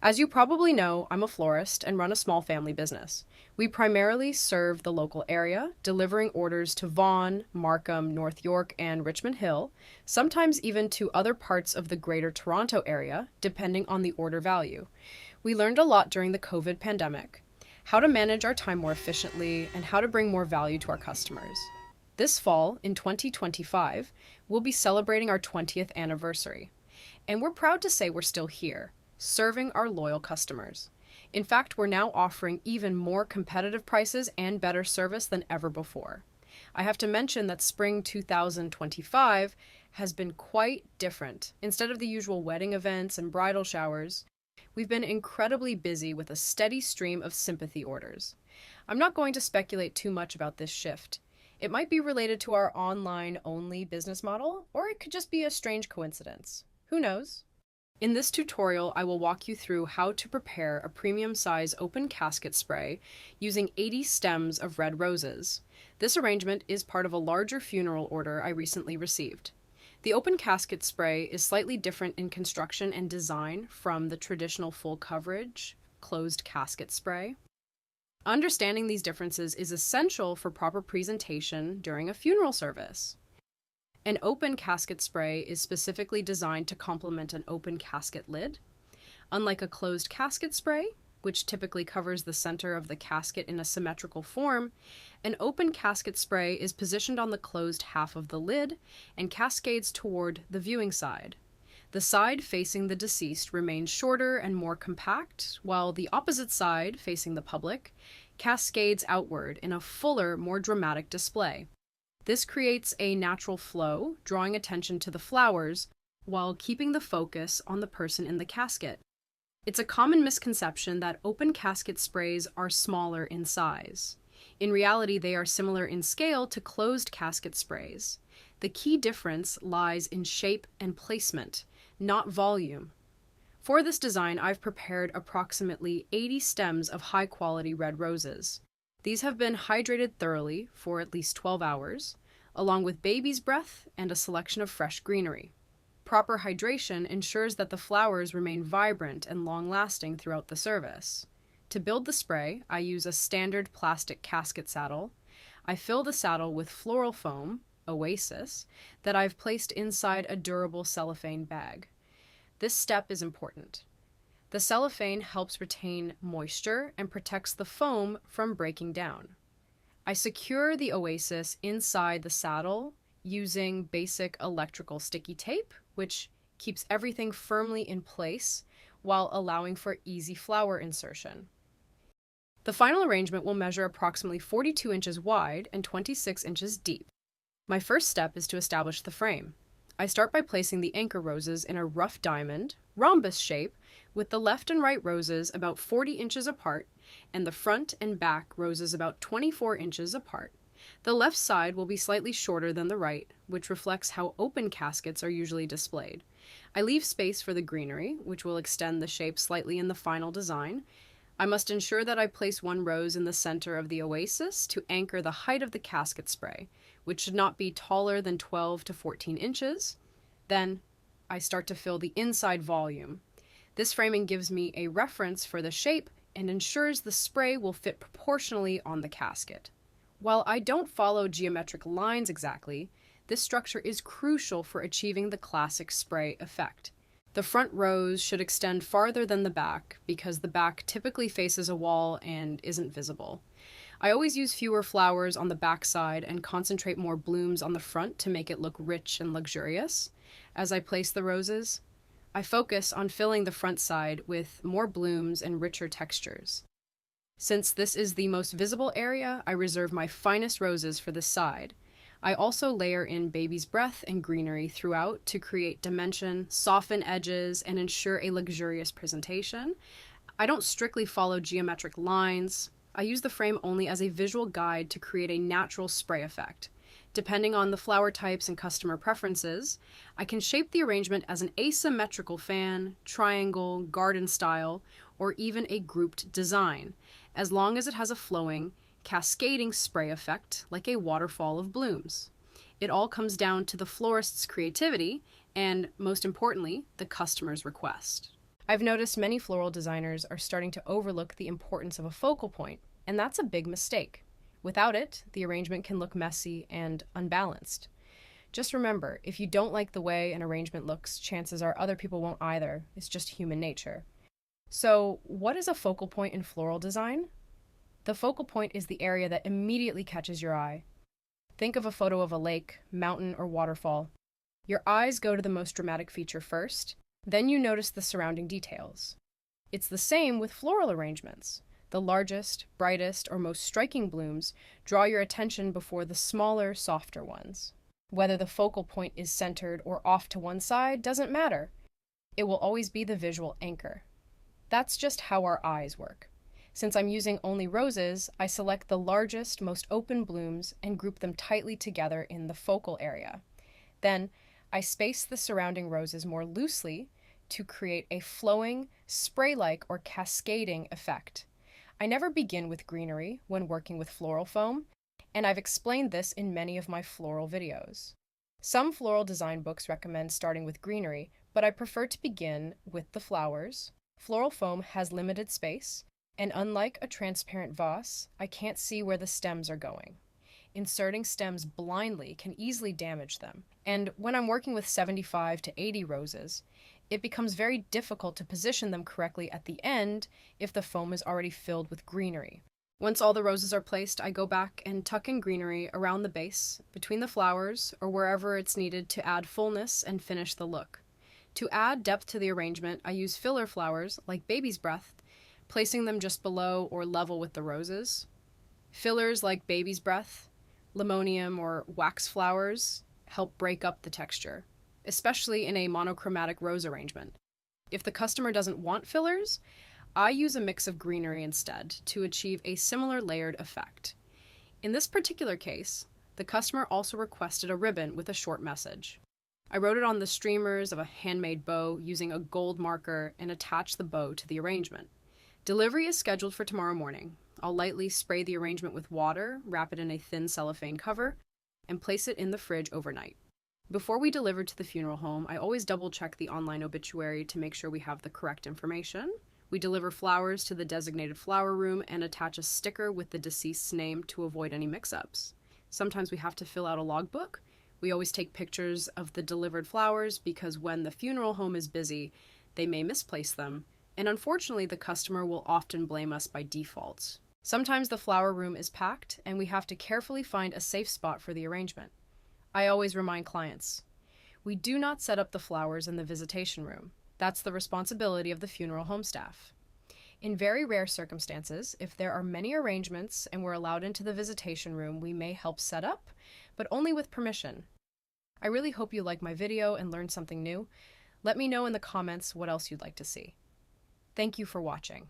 As you probably know, I'm a florist and run a small family business. We primarily serve the local area, delivering orders to Vaughan, Markham, North York, and Richmond Hill, sometimes even to other parts of the Greater Toronto area, depending on the order value. We learned a lot during the COVID pandemic, how to manage our time more efficiently, and how to bring more value to our customers. This fall, in 2025, we'll be celebrating our 20th anniversary. And we're proud to say we're still here, serving our loyal customers. In fact, we're now offering even more competitive prices and better service than ever before. I have to mention that spring 2025 has been quite different. Instead of the usual wedding events and bridal showers, we've been incredibly busy with a steady stream of sympathy orders. I'm not going to speculate too much about this shift. It might be related to our online only business model, or it could just be a strange coincidence. Who knows? In this tutorial, I will walk you through how to prepare a premium size open casket spray using 80 stems of red roses. This arrangement is part of a larger funeral order I recently received. The open casket spray is slightly different in construction and design from the traditional full coverage closed casket spray. Understanding these differences is essential for proper presentation during a funeral service. An open casket spray is specifically designed to complement an open casket lid. Unlike a closed casket spray, which typically covers the center of the casket in a symmetrical form, an open casket spray is positioned on the closed half of the lid and cascades toward the viewing side. The side facing the deceased remains shorter and more compact, while the opposite side, facing the public, cascades outward in a fuller, more dramatic display. This creates a natural flow, drawing attention to the flowers while keeping the focus on the person in the casket. It's a common misconception that open casket sprays are smaller in size. In reality, they are similar in scale to closed casket sprays. The key difference lies in shape and placement, not volume. For this design, I've prepared approximately 80 stems of high-quality red roses. These have been hydrated thoroughly for at least 12 hours, along with baby's breath and a selection of fresh greenery. Proper hydration ensures that the flowers remain vibrant and long-lasting throughout the service. To build the spray, I use a standard plastic casket saddle. I fill the saddle with floral foam, Oasis, that I've placed inside a durable cellophane bag. This step is important. The cellophane helps retain moisture and protects the foam from breaking down. I secure the Oasis inside the saddle using basic electrical sticky tape, which keeps everything firmly in place while allowing for easy flower insertion. The final arrangement will measure approximately 42 inches wide and 26 inches deep. My first step is to establish the frame. I start by placing the anchor roses in a rough diamond, rhombus shape, with the left and right roses about 40 inches apart and the front and back roses about 24 inches apart. The left side will be slightly shorter than the right, which reflects how open caskets are usually displayed. I leave space for the greenery, which will extend the shape slightly in the final design. I must ensure that I place one rose in the center of the Oasis to anchor the height of the casket spray, which should not be taller than 12 to 14 inches. Then, I start to fill the inside volume. This framing gives me a reference for the shape and ensures the spray will fit proportionally on the casket. While I don't follow geometric lines exactly, this structure is crucial for achieving the classic spray effect. The front rows should extend farther than the back because the back typically faces a wall and isn't visible. I always use fewer flowers on the back side and concentrate more blooms on the front to make it look rich and luxurious. As I place the roses, I focus on filling the front side with more blooms and richer textures. Since this is the most visible area, I reserve my finest roses for this side. I also layer in baby's breath and greenery throughout to create dimension, soften edges, and ensure a luxurious presentation. I don't strictly follow geometric lines. I use the frame only as a visual guide to create a natural spray effect. Depending on the flower types and customer preferences, I can shape the arrangement as an asymmetrical fan, triangle, garden style, or even a grouped design, as long as it has a flowing, cascading spray effect like a waterfall of blooms. It all comes down to the florist's creativity and, most importantly, the customer's request. I've noticed many floral designers are starting to overlook the importance of a focal point, and that's a big mistake. Without it, the arrangement can look messy and unbalanced. Just remember, if you don't like the way an arrangement looks, chances are other people won't either. It's just human nature. So, what is a focal point in floral design? The focal point is the area that immediately catches your eye. Think of a photo of a lake, mountain, or waterfall. Your eyes go to the most dramatic feature first, then you notice the surrounding details. It's the same with floral arrangements. The largest, brightest, or most striking blooms draw your attention before the smaller, softer ones. Whether the focal point is centered or off to one side doesn't matter. It will always be the visual anchor. That's just how our eyes work. Since I'm using only roses, I select the largest, most open blooms and group them tightly together in the focal area. Then, I space the surrounding roses more loosely to create a flowing, spray-like or cascading effect. I never begin with greenery when working with floral foam, and I've explained this in many of my floral videos. Some floral design books recommend starting with greenery, but I prefer to begin with the flowers. Floral foam has limited space, and unlike a transparent vase, I can't see where the stems are going. Inserting stems blindly can easily damage them, and when I'm working with 75 to 80 roses, it becomes very difficult to position them correctly at the end if the foam is already filled with greenery. Once all the roses are placed, I go back and tuck in greenery around the base, between the flowers, or wherever it's needed to add fullness and finish the look. To add depth to the arrangement, I use filler flowers, like baby's breath, placing them just below or level with the roses. Fillers like baby's breath, limonium, or wax flowers help break up the texture, especially in a monochromatic rose arrangement. If the customer doesn't want fillers, I use a mix of greenery instead to achieve a similar layered effect. In this particular case, the customer also requested a ribbon with a short message. I wrote it on the streamers of a handmade bow using a gold marker and attached the bow to the arrangement. Delivery is scheduled for tomorrow morning. I'll lightly spray the arrangement with water, wrap it in a thin cellophane cover, and place it in the fridge overnight. Before we deliver to the funeral home, I always double-check the online obituary to make sure we have the correct information. We deliver flowers to the designated flower room and attach a sticker with the deceased's name to avoid any mix-ups. Sometimes we have to fill out a logbook. We always take pictures of the delivered flowers because when the funeral home is busy, they may misplace them, and unfortunately the customer will often blame us by default. Sometimes the flower room is packed and we have to carefully find a safe spot for the arrangement. I always remind clients, we do not set up the flowers in the visitation room. That's the responsibility of the funeral home staff. In very rare circumstances, if there are many arrangements and we're allowed into the visitation room, we may help set up, but only with permission. I really hope you like my video and learned something new. Let me know in the comments what else you'd like to see. Thank you for watching.